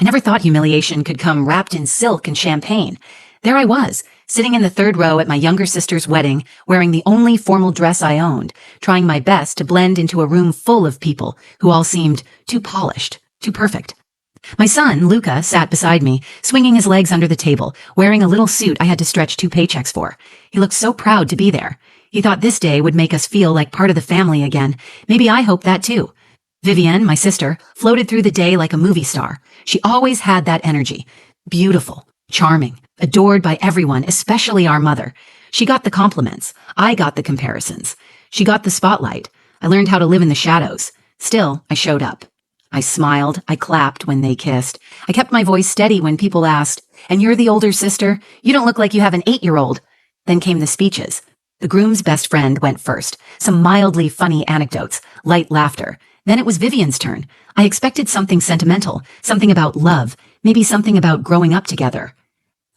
I never thought humiliation could come wrapped in silk and champagne. There I was, sitting in the third row at my younger sister's wedding, wearing the only formal dress I owned, trying my best to blend into a room full of people who all seemed too polished, too perfect. My son, Luca, sat beside me, swinging his legs under the table, wearing a little suit I had to stretch 2 paychecks for. He looked so proud to be there. He thought this day would make us feel like part of the family again. Maybe I hoped that too. Vivian, my sister, floated through the day like a movie star. She always had that energy. Beautiful, charming, adored by everyone, especially our mother. She got the compliments. I got the comparisons. She got the spotlight. I learned how to live in the shadows. Still, I showed up. I smiled. I clapped when they kissed. I kept my voice steady when people asked, "And you're the older sister? You don't look like you have an 8-year-old." Then came the speeches. The groom's best friend went first. Some mildly funny anecdotes, light laughter. Then it was Vivian's turn. I expected something sentimental, something about love, maybe something about growing up together.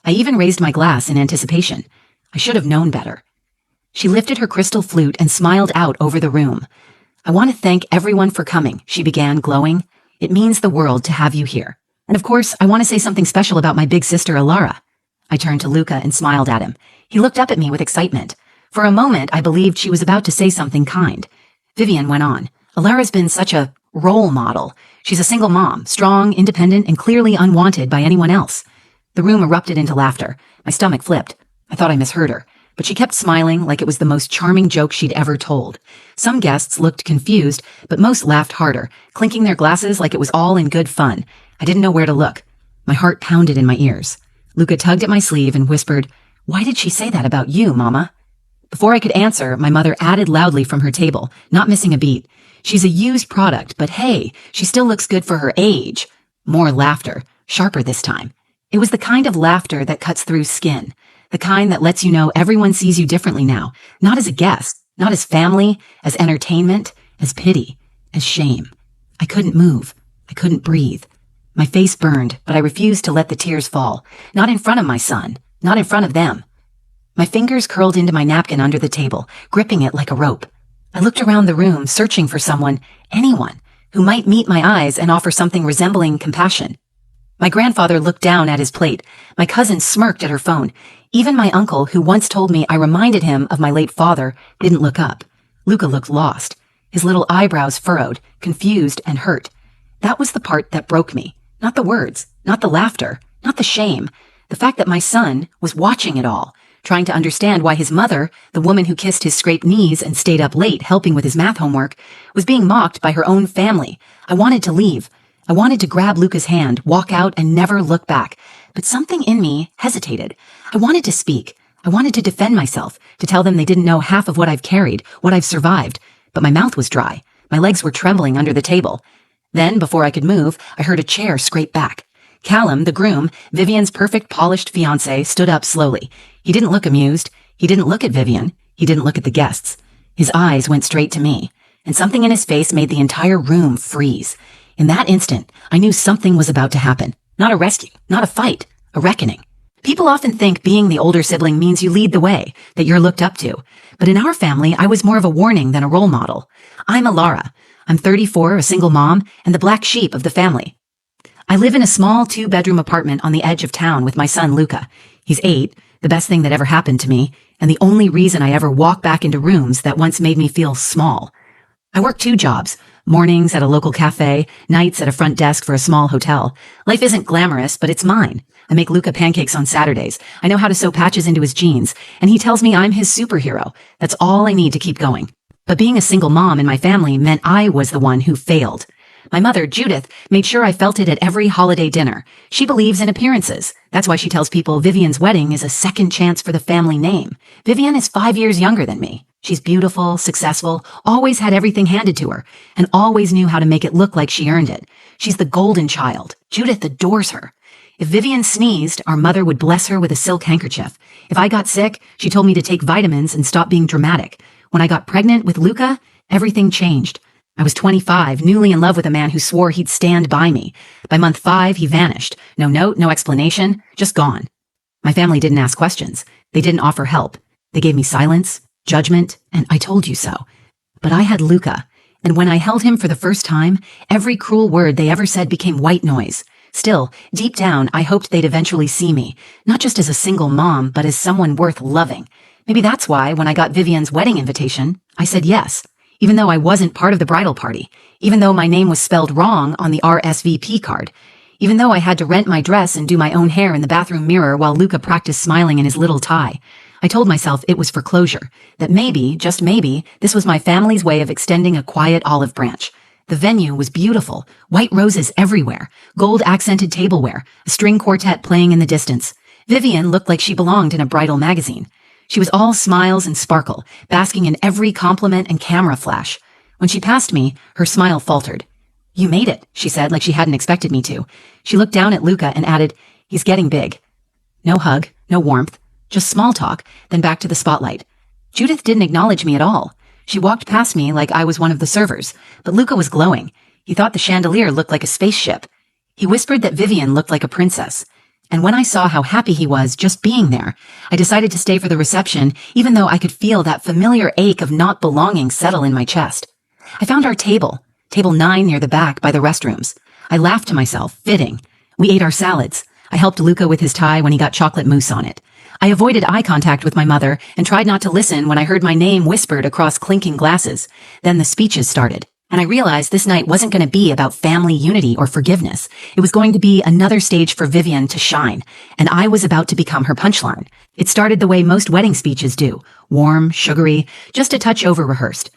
I even raised my glass in anticipation. I should have known better. She lifted her crystal flute and smiled out over the room. "I want to thank everyone for coming," she began, glowing. "It means the world to have you here. And of course, I want to say something special about my big sister, Alara." I turned to Luca and smiled at him. He looked up at me with excitement. For a moment, I believed she was about to say something kind. Vivian went on. "Alara's been such a role model. She's a single mom, strong, independent, and clearly unwanted by anyone else." The room erupted into laughter. My stomach flipped. I thought I misheard her, but she kept smiling like it was the most charming joke she'd ever told. Some guests looked confused, but most laughed harder, clinking their glasses like it was all in good fun. I didn't know where to look. My heart pounded in my ears. Luca tugged at my sleeve and whispered, "Why did she say that about you, Mama?" Before I could answer, my mother added loudly from her table, not missing a beat. "She's a used product, but hey, she still looks good for her age." More laughter, sharper this time. It was the kind of laughter that cuts through skin, the kind that lets you know everyone sees you differently now, not as a guest, not as family, as entertainment, as pity, as shame. I couldn't move. I couldn't breathe. My face burned, but I refused to let the tears fall, not in front of my son, not in front of them. My fingers curled into my napkin under the table, gripping it like a rope. I looked around the room, searching for someone, anyone, who might meet my eyes and offer something resembling compassion. My grandfather looked down at his plate. My cousin smirked at her phone. Even my uncle, who once told me I reminded him of my late father, didn't look up. Luca looked lost, his little eyebrows furrowed, confused and hurt. That was the part that broke me. Not the words, not the laughter, not the shame. The fact that my son was watching it all, trying to understand why his mother, the woman who kissed his scraped knees and stayed up late helping with his math homework, was being mocked by her own family. I wanted to leave. I wanted to grab Luca's hand, walk out, and never look back. But something in me hesitated. I wanted to speak. I wanted to defend myself, to tell them they didn't know half of what I've carried, what I've survived. But my mouth was dry. My legs were trembling under the table. Then, before I could move, I heard a chair scrape back. Callum, the groom, Vivian's perfect polished fiancé, stood up slowly. He didn't look amused. He didn't look at Vivian. He didn't look at the guests. His eyes went straight to me, and something in his face made the entire room freeze. In that instant, I knew something was about to happen. Not a rescue, not a fight, a reckoning. People often think being the older sibling means you lead the way, that you're looked up to. But in our family, I was more of a warning than a role model. I'm Alara. I'm 34, a single mom, and the black sheep of the family. I live in a small 2-bedroom apartment on the edge of town with my son, Luca. He's 8, the best thing that ever happened to me, and the only reason I ever walk back into rooms that once made me feel small. I work 2 jobs, mornings at a local cafe, nights at a front desk for a small hotel. Life isn't glamorous, but it's mine. I make Luca pancakes on Saturdays. I know how to sew patches into his jeans, and he tells me I'm his superhero. That's all I need to keep going. But being a single mom in my family meant I was the one who failed. My mother, Judith, made sure I felt it at every holiday dinner. She believes in appearances. That's why she tells people Vivian's wedding is a second chance for the family name. Vivian is 5 years younger than me. She's beautiful, successful, always had everything handed to her, and always knew how to make it look like she earned it. She's the golden child. Judith adores her. If Vivian sneezed, our mother would bless her with a silk handkerchief. If I got sick, she told me to take vitamins and stop being dramatic. When I got pregnant with Luca, everything changed. I was 25, newly in love with a man who swore he'd stand by me. By month 5, he vanished. No note, no explanation, just gone. My family didn't ask questions. They didn't offer help. They gave me silence, judgment, and I told you so. But I had Luca, and when I held him for the first time, every cruel word they ever said became white noise. Still, deep down, I hoped they'd eventually see me, not just as a single mom, but as someone worth loving. Maybe that's why, when I got Vivian's wedding invitation, I said yes, even though I wasn't part of the bridal party, even though my name was spelled wrong on the RSVP card, even though I had to rent my dress and do my own hair in the bathroom mirror while Luca practiced smiling in his little tie. I told myself it was for closure, that maybe, just maybe, this was my family's way of extending a quiet olive branch. The venue was beautiful, white roses everywhere, gold-accented tableware, a string quartet playing in the distance. Vivian looked like she belonged in a bridal magazine. She was all smiles and sparkle, basking in every compliment and camera flash. When she passed me, her smile faltered. "You made it," she said, like she hadn't expected me to. She looked down at Luca and added, "He's getting big." No hug, no warmth, just small talk, then back to the spotlight. Judith didn't acknowledge me at all. She walked past me like I was one of the servers, but Luca was glowing. He thought the chandelier looked like a spaceship. He whispered that Vivian looked like a princess. And when I saw how happy he was just being there, I decided to stay for the reception, even though I could feel that familiar ache of not belonging settle in my chest. I found our table 9 near the back by the restrooms. I laughed to myself, fitting. We ate our salads. I helped Luca with his tie when he got chocolate mousse on it. I avoided eye contact with my mother and tried not to listen when I heard my name whispered across clinking glasses. Then the speeches started, and I realized this night wasn't going to be about family unity or forgiveness. It was going to be another stage for Vivian to shine, and I was about to become her punchline. It started the way most wedding speeches do, warm, sugary, just a touch over-rehearsed.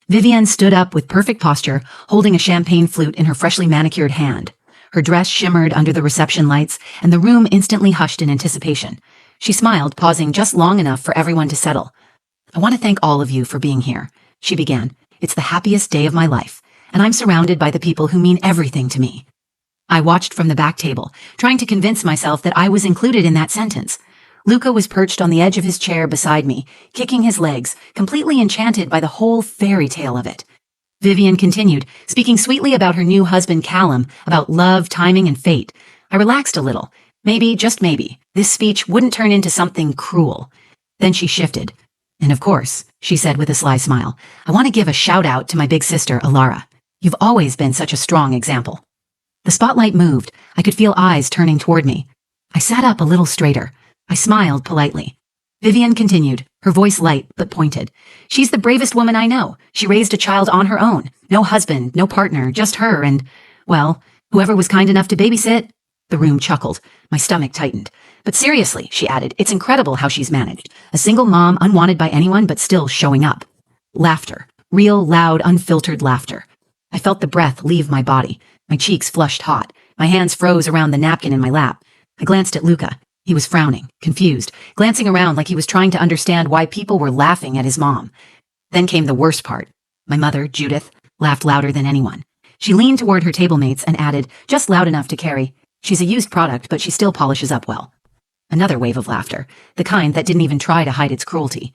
Vivian stood up with perfect posture, holding a champagne flute in her freshly manicured hand. Her dress shimmered under the reception lights, and the room instantly hushed in anticipation. She smiled, pausing just long enough for everyone to settle. "I want to thank all of you for being here," she began. "It's the happiest day of my life, and I'm surrounded by the people who mean everything to me." I watched from the back table, trying to convince myself that I was included in that sentence. Luca was perched on the edge of his chair beside me, kicking his legs, completely enchanted by the whole fairy tale of it. Vivian continued, speaking sweetly about her new husband Callum, about love, timing, and fate. I relaxed a little. Maybe, just maybe, this speech wouldn't turn into something cruel. Then she shifted. "And of course," she said with a sly smile, "I want to give a shout-out to my big sister, Alara. You've always been such a strong example." The spotlight moved. I could feel eyes turning toward me. I sat up a little straighter. I smiled politely. Vivian continued, her voice light but pointed. "She's the bravest woman I know. She raised a child on her own. No husband, no partner, just her and, well, whoever was kind enough to babysit." The room chuckled. My stomach tightened. "But seriously," she added, "it's incredible how she's managed. A single mom, unwanted by anyone, but still showing up." Laughter. Real, loud, unfiltered laughter. I felt the breath leave my body. My cheeks flushed hot. My hands froze around the napkin in my lap. I glanced at Luca. He was frowning, confused, glancing around like he was trying to understand why people were laughing at his mom. Then came the worst part. My mother, Judith, laughed louder than anyone. She leaned toward her table mates and added, just loud enough to carry, "She's a used product, but she still polishes up well." Another wave of laughter, the kind that didn't even try to hide its cruelty.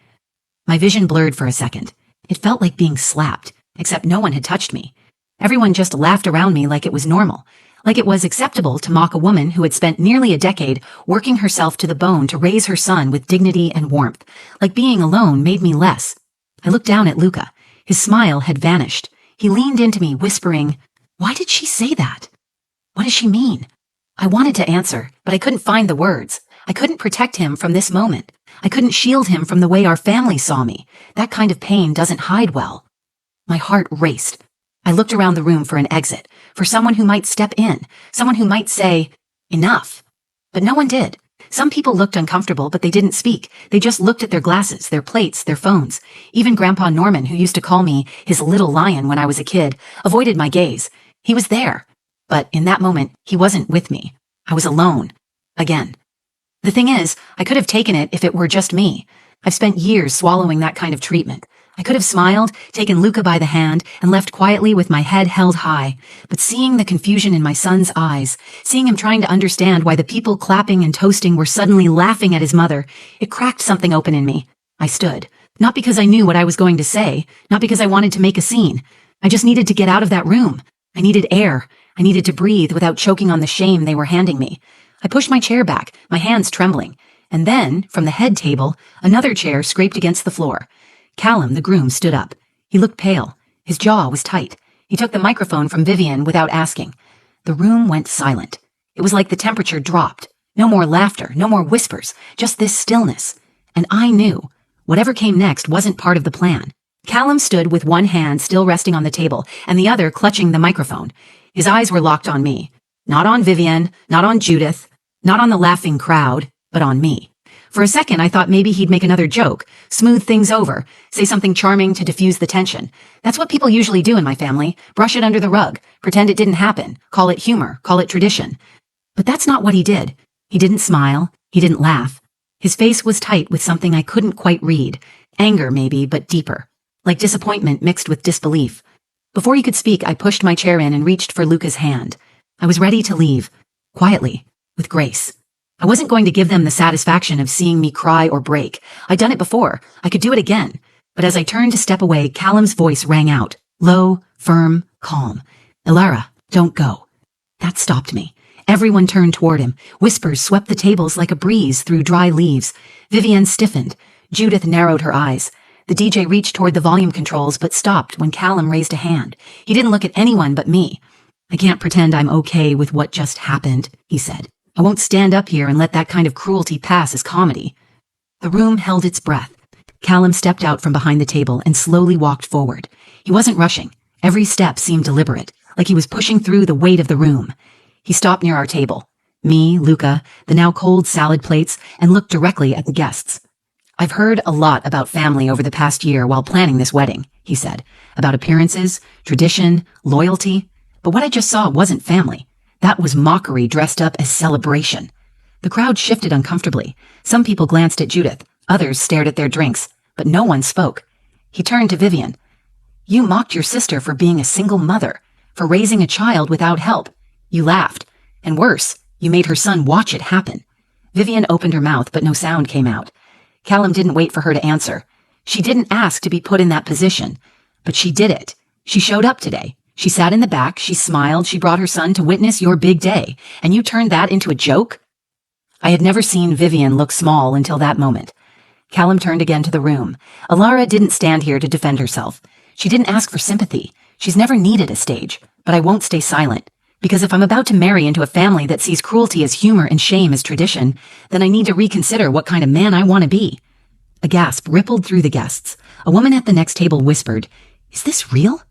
My vision blurred for a second. It felt like being slapped, except no one had touched me. Everyone just laughed around me like it was normal, like it was acceptable to mock a woman who had spent nearly a decade working herself to the bone to raise her son with dignity and warmth, like being alone made me less. I looked down at Luca. His smile had vanished. He leaned into me, whispering, "Why did she say that? What does she mean?" I wanted to answer, but I couldn't find the words. I couldn't protect him from this moment. I couldn't shield him from the way our family saw me. That kind of pain doesn't hide well. My heart raced. I looked around the room for an exit, for someone who might step in, someone who might say, "Enough." But no one did. Some people looked uncomfortable, but they didn't speak. They just looked at their glasses, their plates, their phones. Even Grandpa Norman, who used to call me his little lion when I was a kid, avoided my gaze. He was there. But in that moment, he wasn't with me. I was alone. Again. The thing is, I could have taken it if it were just me. I've spent years swallowing that kind of treatment. I could have smiled, taken Luca by the hand, and left quietly with my head held high. But seeing the confusion in my son's eyes, seeing him trying to understand why the people clapping and toasting were suddenly laughing at his mother, it cracked something open in me. I stood. Not because I knew what I was going to say, not because I wanted to make a scene. I just needed to get out of that room. I needed air. I needed to breathe without choking on the shame they were handing me. I pushed my chair back, my hands trembling. And then, from the head table, another chair scraped against the floor. Callum, the groom, stood up. He looked pale. His jaw was tight. He took the microphone from Vivian without asking. The room went silent. It was like the temperature dropped. No more laughter, no more whispers, just this stillness. And I knew whatever came next wasn't part of the plan. Callum stood with one hand still resting on the table and the other clutching the microphone. His eyes were locked on me. Not on Vivian, not on Judith, not on the laughing crowd, but on me. For a second, I thought maybe he'd make another joke, smooth things over, say something charming to diffuse the tension. That's what people usually do in my family, brush it under the rug, pretend it didn't happen, call it humor, call it tradition. But that's not what he did. He didn't smile, he didn't laugh. His face was tight with something I couldn't quite read. Anger maybe, but deeper. Like disappointment mixed with disbelief. Before he could speak, I pushed my chair in and reached for Luca's hand. I was ready to leave. Quietly. With grace. I wasn't going to give them the satisfaction of seeing me cry or break. I'd done it before. I could do it again. But as I turned to step away, Callum's voice rang out. Low, firm, calm. Ilara, don't go. That stopped me. Everyone turned toward him. Whispers swept the tables like a breeze through dry leaves. Vivian stiffened. Judith narrowed her eyes. The DJ reached toward the volume controls but stopped when Callum raised a hand. He didn't look at anyone but me. I can't pretend I'm okay with what just happened, he said. I won't stand up here and let that kind of cruelty pass as comedy. The room held its breath. Callum stepped out from behind the table and slowly walked forward. He wasn't rushing. Every step seemed deliberate, like he was pushing through the weight of the room. He stopped near our table. Me, Luca, the now cold salad plates, and looked directly at the guests. I've heard a lot about family over the past year while planning this wedding, he said. About appearances, tradition, loyalty. But what I just saw wasn't family. That was mockery dressed up as celebration. The crowd shifted uncomfortably. Some people glanced at Judith. Others stared at their drinks. But no one spoke. He turned to Vivian. You mocked your sister for being a single mother, for raising a child without help. You laughed. And worse, you made her son watch it happen. Vivian opened her mouth, but no sound came out. Callum didn't wait for her to answer. She didn't ask to be put in that position. But she did it. She showed up today. She sat in the back, she smiled, she brought her son to witness your big day, and you turned that into a joke? I had never seen Vivian look small until that moment. Callum turned again to the room. Ilara didn't stand here to defend herself. She didn't ask for sympathy. She's never needed a stage. But I won't stay silent. Because if I'm about to marry into a family that sees cruelty as humor and shame as tradition, then I need to reconsider what kind of man I want to be. A gasp rippled through the guests. A woman at the next table whispered, Is this real?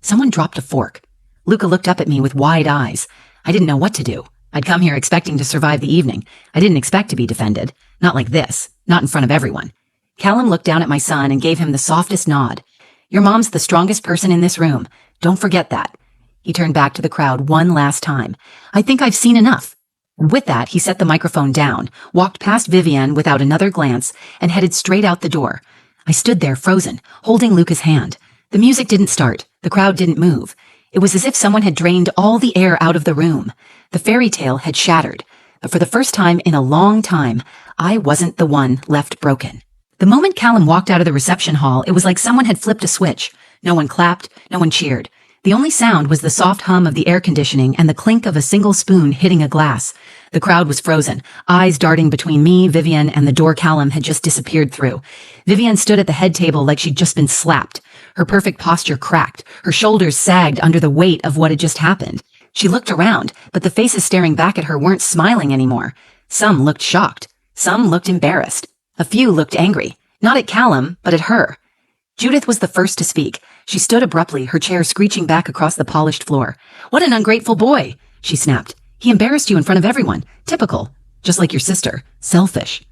Someone dropped a fork. Luca looked up at me with wide eyes. I didn't know what to do. I'd come here expecting to survive the evening. I didn't expect to be defended. Not like this. Not in front of everyone. Callum looked down at my son and gave him the softest nod. Your mom's the strongest person in this room. Don't forget that. He turned back to the crowd one last time. I think I've seen enough. With that, he set the microphone down, walked past Vivian without another glance, and headed straight out the door. I stood there frozen, holding Luca's hand. The music didn't start. The crowd didn't move. It was as if someone had drained all the air out of the room. The fairy tale had shattered. But for the first time in a long time, I wasn't the one left broken. The moment Callum walked out of the reception hall, it was like someone had flipped a switch. No one clapped, no one cheered. The only sound was the soft hum of the air conditioning and the clink of a single spoon hitting a glass. The crowd was frozen, eyes darting between me, Vivian, and the door Callum had just disappeared through. Vivian stood at the head table like she'd just been slapped. Her perfect posture cracked. Her shoulders sagged under the weight of what had just happened. She looked around, but the faces staring back at her weren't smiling anymore. Some looked shocked. Some looked embarrassed. A few looked angry. Not at Callum, but at her. Judith was the first to speak. She stood abruptly, her chair screeching back across the polished floor. What an ungrateful boy, she snapped. He embarrassed you in front of everyone. Typical. Just like your sister. Selfish.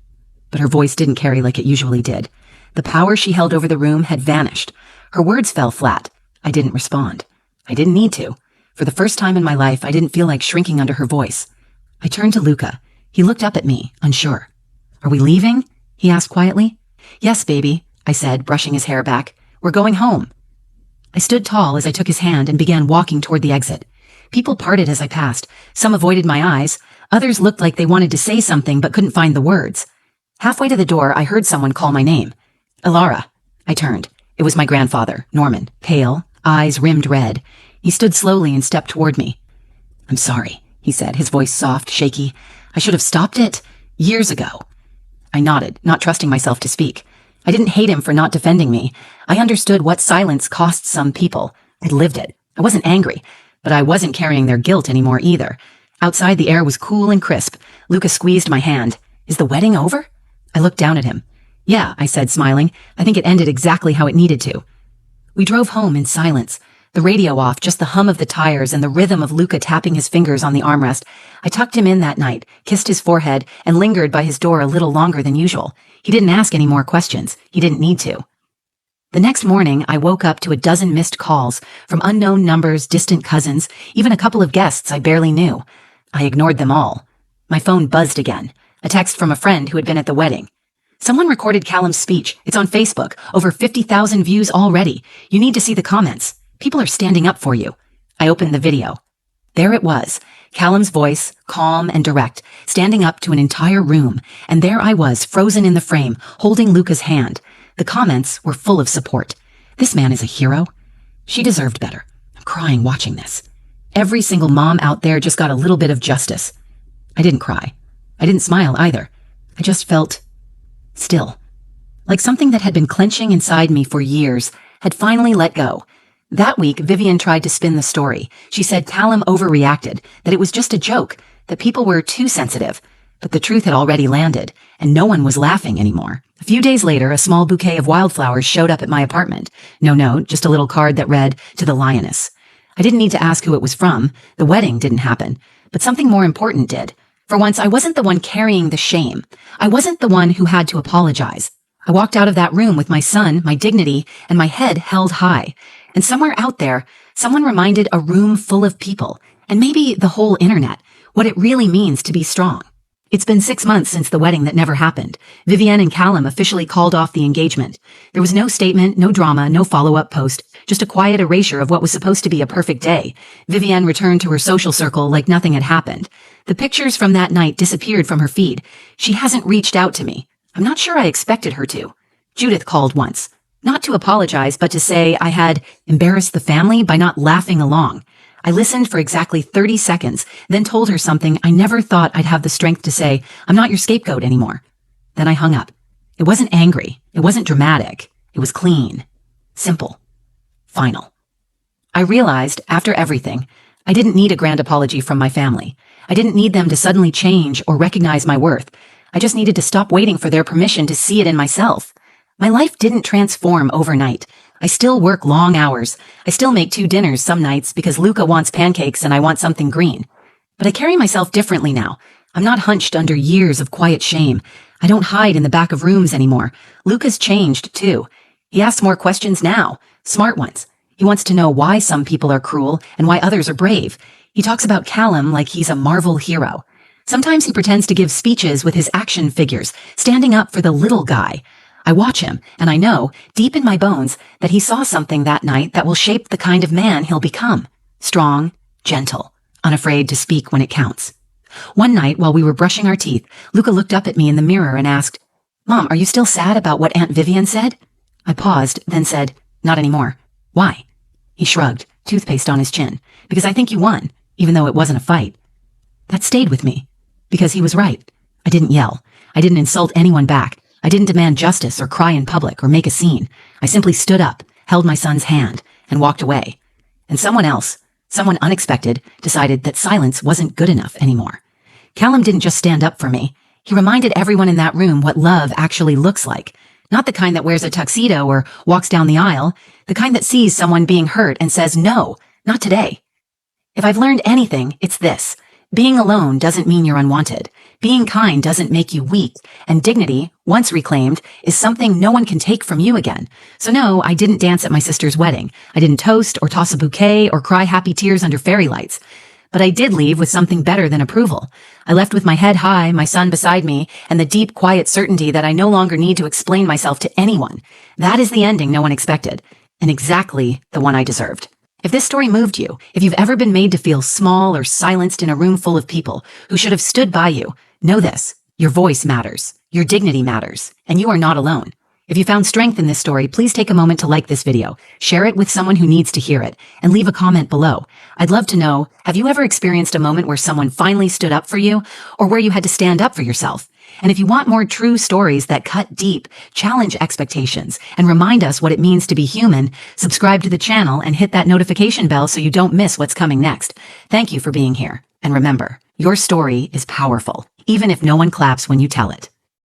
But her voice didn't carry like it usually did. The power she held over the room had vanished. Her words fell flat. I didn't respond. I didn't need to. For the first time in my life, I didn't feel like shrinking under her voice. I turned to Luca. He looked up at me, unsure. Are we leaving? He asked quietly. Yes, baby, I said, brushing his hair back. We're going home. I stood tall as I took his hand and began walking toward the exit. People parted as I passed. Some avoided my eyes. Others looked like they wanted to say something but couldn't find the words. Halfway to the door, I heard someone call my name. Ilara. I turned. It was my grandfather, Norman, pale, eyes rimmed red. He stood slowly and stepped toward me. I'm sorry, he said, his voice soft, shaky. I should have stopped it years ago. I nodded, not trusting myself to speak. I didn't hate him for not defending me. I understood what silence costs some people. I'd lived it. I wasn't angry, but I wasn't carrying their guilt anymore either. Outside, the air was cool and crisp. Luca squeezed my hand. Is the wedding over? I looked down at him. Yeah, I said, smiling. I think it ended exactly how it needed to. We drove home in silence. The radio off, just the hum of the tires and the rhythm of Luca tapping his fingers on the armrest. I tucked him in that night, kissed his forehead, and lingered by his door a little longer than usual. He didn't ask any more questions. He didn't need to. The next morning, I woke up to a dozen missed calls from unknown numbers, distant cousins, even a couple of guests I barely knew. I ignored them all. My phone buzzed again. A text from a friend who had been at the wedding. Someone recorded Callum's speech. It's on Facebook. Over 50,000 views already. You need to see the comments. People are standing up for you. I opened the video. There it was. Callum's voice, calm and direct, standing up to an entire room. And there I was, frozen in the frame, holding Luca's hand. The comments were full of support. This man is a hero. She deserved better. I'm crying watching this. Every single mom out there just got a little bit of justice. I didn't cry. I didn't smile either. I just felt still. Like something that had been clenching inside me for years had finally let go. That week, Vivian tried to spin the story. She said Callum overreacted, that it was just a joke, that people were too sensitive. But the truth had already landed, and no one was laughing anymore. A few days later, a small bouquet of wildflowers showed up at my apartment. No note, just a little card that read, "To the Lioness." I didn't need to ask who it was from. The wedding didn't happen. But something more important did. For once, I wasn't the one carrying the shame. I wasn't the one who had to apologize. I walked out of that room with my son, my dignity, and my head held high. And somewhere out there, someone reminded a room full of people, and maybe the whole internet, what it really means to be strong. It's been 6 months since the wedding that never happened. Vivian and Callum officially called off the engagement. There was no statement, no drama, no follow-up post, just a quiet erasure of what was supposed to be a perfect day. Vivian returned to her social circle like nothing had happened. The pictures from that night disappeared from her feed. She hasn't reached out to me. I'm not sure I expected her to. Judith called once. Not to apologize, but to say I had embarrassed the family by not laughing along. I listened for exactly 30 seconds, then told her something I never thought I'd have the strength to say. I'm not your scapegoat anymore. Then I hung up. It wasn't angry. It wasn't dramatic. It was clean. Simple. Final. I realized, after everything, I didn't need a grand apology from my family. I didn't need them to suddenly change or recognize my worth. I just needed to stop waiting for their permission to see it in myself. My life didn't transform overnight. I still work long hours. I still make 2 dinners some nights because Luca wants pancakes and I want something green. But I carry myself differently now. I'm not hunched under years of quiet shame. I don't hide in the back of rooms anymore. Luca's changed, too. He asks more questions now. Smart ones. He wants to know why some people are cruel and why others are brave. He talks about Callum like he's a Marvel hero. Sometimes he pretends to give speeches with his action figures, standing up for the little guy. I watch him, and I know, deep in my bones, that he saw something that night that will shape the kind of man he'll become. Strong, gentle, unafraid to speak when it counts. One night, while we were brushing our teeth, Luca looked up at me in the mirror and asked, "Mom, are you still sad about what Aunt Vivian said?" I paused, then said, "Not anymore." "Why?" He shrugged, toothpaste on his chin. "Because I think you won, even though it wasn't a fight." That stayed with me, because he was right. I didn't yell. I didn't insult anyone back. I didn't demand justice or cry in public or make a scene. I simply stood up, held my son's hand, and walked away. And someone else, someone unexpected, decided that silence wasn't good enough anymore. Callum didn't just stand up for me. He reminded everyone in that room what love actually looks like. Not the kind that wears a tuxedo or walks down the aisle, the kind that sees someone being hurt and says, "No, not today." If I've learned anything, it's this. Being alone doesn't mean you're unwanted. Being kind doesn't make you weak, and dignity, once reclaimed, is something no one can take from you again. So no, I didn't dance at my sister's wedding. I didn't toast or toss a bouquet or cry happy tears under fairy lights. But I did leave with something better than approval. I left with my head high, my son beside me, and the deep, quiet certainty that I no longer need to explain myself to anyone. That is the ending no one expected, and exactly the one I deserved. If this story moved you, if you've ever been made to feel small or silenced in a room full of people who should have stood by you, know this. Your voice matters. Your dignity matters. And you are not alone. If you found strength in this story, please take a moment to like this video, share it with someone who needs to hear it, and leave a comment below. I'd love to know, have you ever experienced a moment where someone finally stood up for you, or where you had to stand up for yourself? And if you want more true stories that cut deep, challenge expectations, and remind us what it means to be human, subscribe to the channel and hit that notification bell so you don't miss what's coming next. Thank you for being here. And remember, Your story is powerful, even if no one claps when you tell it.